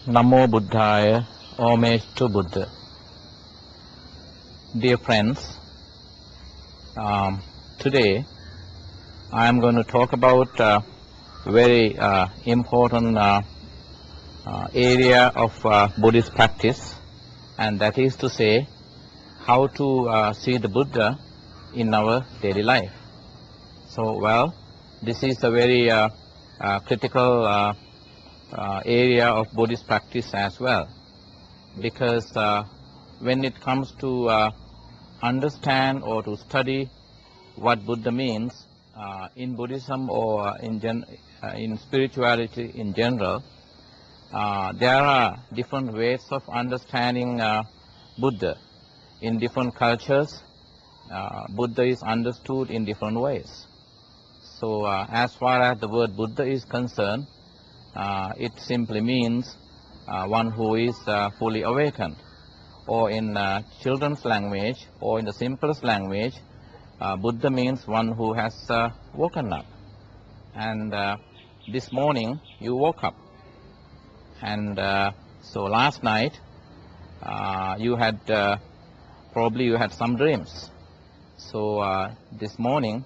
Namo Buddhaya, homage to Buddha. Dear friends, today I am going to talk about a very important area of Buddhist practice, and that is to say how to see the Buddha in our daily life. So, this is a very critical area of Buddhist practice as well, because when it comes to understand or to study what Buddha means in Buddhism or in spirituality in general, there are different ways of understanding Buddha. In different cultures, Buddha is understood in different ways. So as far as the word Buddha is concerned, it simply means one who is fully awakened, or in children's language, or in the simplest language, Buddha means one who has woken up. And this morning you woke up, and so last night you had probably you had some dreams. So this morning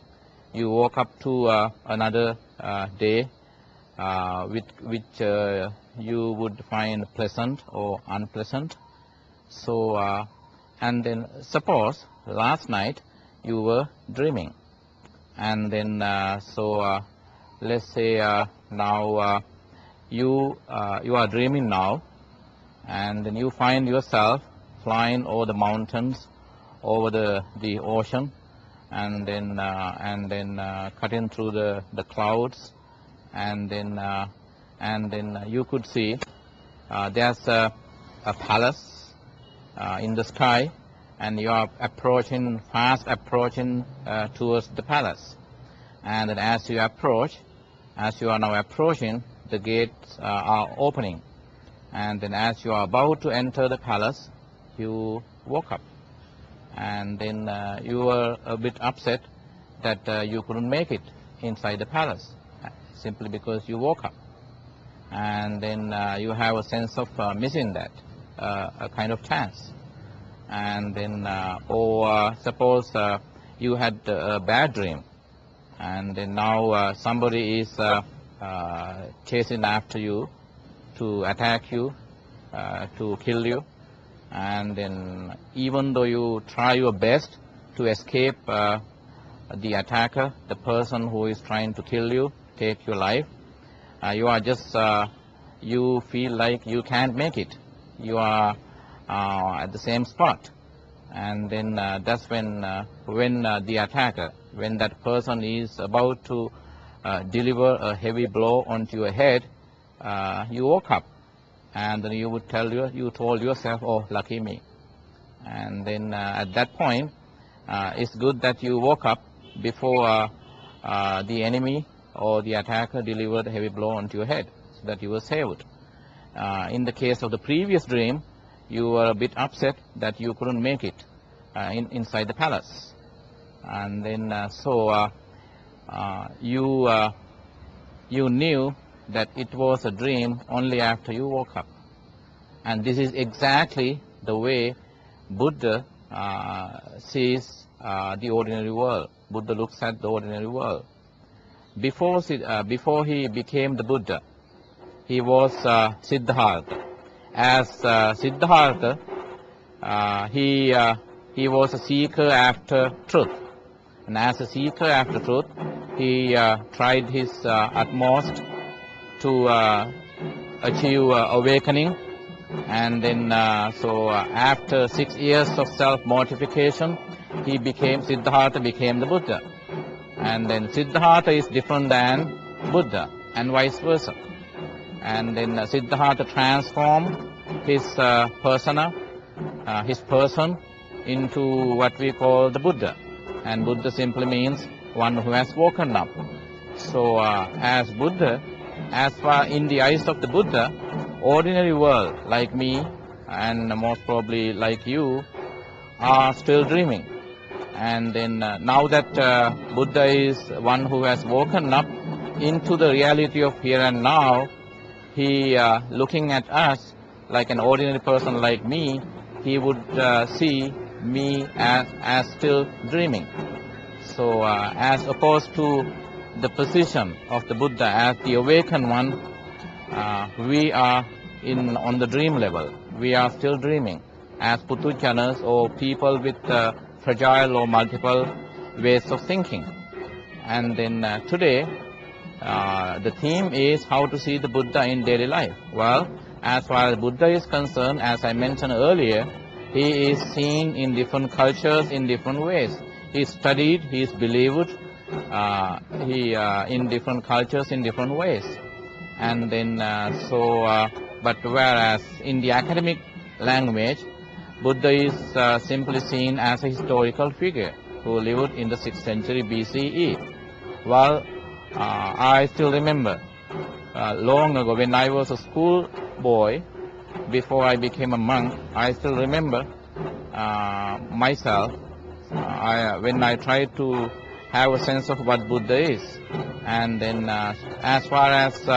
you woke up to another day which you would find pleasant or unpleasant. So and then suppose last night you were dreaming, and then let's say now you are dreaming now, and then you find yourself flying over the mountains, over the ocean, and then cutting through the clouds, and then you could see there's a palace in the sky, and you are fast approaching towards the palace. And then as you are now approaching, the gates are opening, and then as you are about to enter the palace, you woke up, and then you were a bit upset that you couldn't make it inside the palace, simply because you woke up, and then you have a sense of missing that, a kind of chance. And then or suppose you had a bad dream, and then now somebody is chasing after you to attack you, to kill you, and then even though you try your best to escape the attacker, the person who is trying to kill you, take your life, you are just you feel like you can't make it. You are at the same spot, and then that's when the attacker, when that person is about to deliver a heavy blow onto your head, you woke up, and then you told yourself, oh, lucky me. And then at that point, it's good that you woke up before the enemy or the attacker delivered a heavy blow onto your head, so that you were saved. In the case of the previous dream, you were a bit upset that you couldn't make it inside the palace, and then you knew that it was a dream only after you woke up. And this is exactly the way Buddha sees the ordinary world. Buddha looks at the ordinary world. Before he became the Buddha, he was Siddhartha. As Siddhartha, he was a seeker after truth. And as a seeker after truth, he tried his utmost to achieve awakening. And then so after 6 years of self-mortification, Siddhartha became the Buddha. And then Siddhartha is different than Buddha, and vice versa. And then Siddhartha transformed his persona, his person, into what we call the Buddha. And Buddha simply means one who has woken up. So as Buddha, as far in the eyes of the Buddha, ordinary world like me and most probably like you are still dreaming. And then now that Buddha is one who has woken up into the reality of here and now, he looking at us like an ordinary person like me, he would see me as still dreaming. So as opposed to the position of the Buddha as the awakened one, we are on the dream level. We are still dreaming as putujanas or people with fragile or multiple ways of thinking. And then today, the theme is how to see the Buddha in daily life. Well, as far as Buddha is concerned, as I mentioned earlier, he is seen in different cultures in different ways. He is studied, he is believed in different cultures in different ways. And then but whereas in the academic language, Buddha is simply seen as a historical figure who lived in the 6th century BCE. Well, I still remember long ago when I was a school boy, before I became a monk, I still remember myself when I tried to have a sense of what Buddha is. And then as far as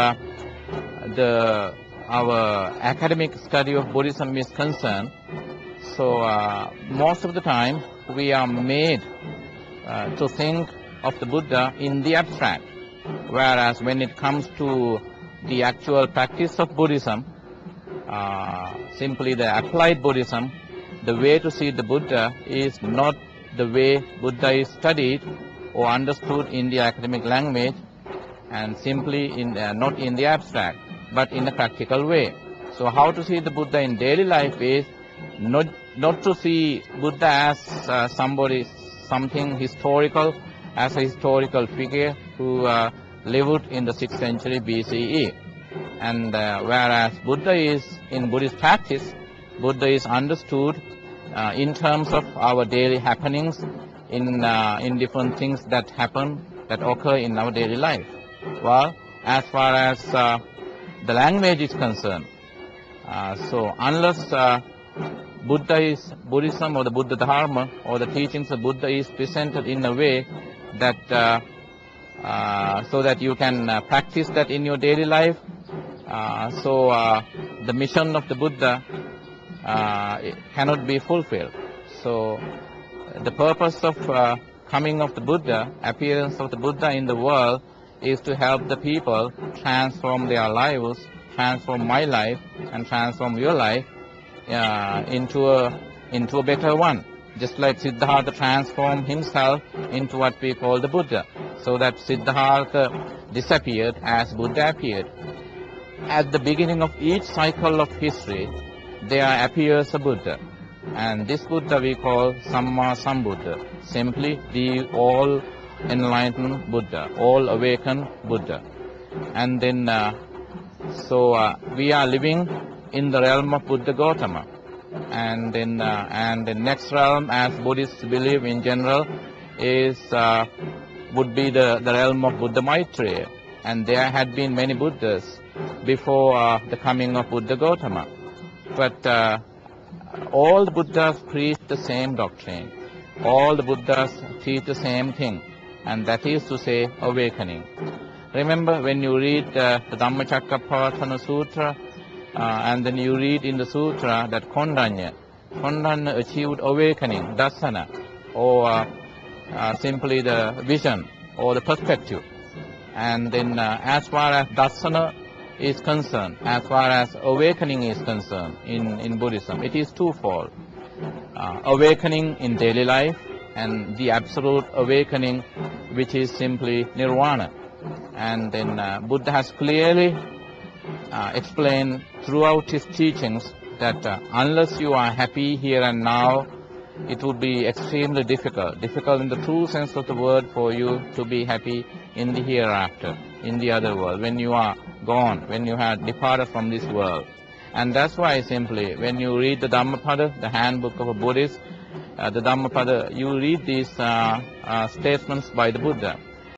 our academic study of Buddhism is concerned, so most of the time we are made to think of the Buddha in the abstract, whereas when it comes to the actual practice of Buddhism, simply the applied Buddhism, the way to see the Buddha is not the way Buddha is studied or understood in the academic language, and simply not in the abstract, but in a practical way. So how to see the Buddha in daily life is not to see Buddha as something historical, as a historical figure who lived in the 6th century BCE. And whereas Buddha is, in Buddhist practice, Buddha is understood in terms of our daily happenings, in different things that happen, that occur in our daily life. Well, as far as the language is concerned, so unless Buddhism or the Buddha Dharma or the teachings of Buddha is presented in a way that so that you can practice that in your daily life, so the mission of the Buddha cannot be fulfilled. So the purpose of coming of the Buddha, appearance of the Buddha in the world, is to help the people transform their lives, transform my life, and transform your life into a better one. Just like Siddhartha transformed himself into what we call the Buddha, so that Siddhartha disappeared as Buddha appeared. At the beginning of each cycle of history, there appears a Buddha, and this Buddha we call Samma Sambuddha, simply the all-enlightened Buddha, all-awakened Buddha. And then, we are living in the realm of Buddha Gautama, and then and the next realm, as Buddhists believe in general, is would be the realm of Buddha Maitreya, and there had been many Buddhas before the coming of Buddha Gautama. But all the Buddhas preach the same doctrine. All the Buddhas teach the same thing, and that is to say, awakening. Remember, when you read the Dhammacakkappavattana Sutra, and then you read in the sutra that Kondanya achieved awakening, dasana, or simply the vision or the perspective. And then as far as dasana is concerned, as far as awakening is concerned in Buddhism, it is twofold. Awakening in daily life and the absolute awakening, which is simply nirvana. And then Buddha has clearly explained throughout his teachings that unless you are happy here and now, it would be extremely difficult in the true sense of the word, for you to be happy in the hereafter, in the other world, when you are gone, when you have departed from this world. And that's why simply when you read the Dhammapada, the handbook of a Buddhist, the Dhammapada, you read these statements by the Buddha.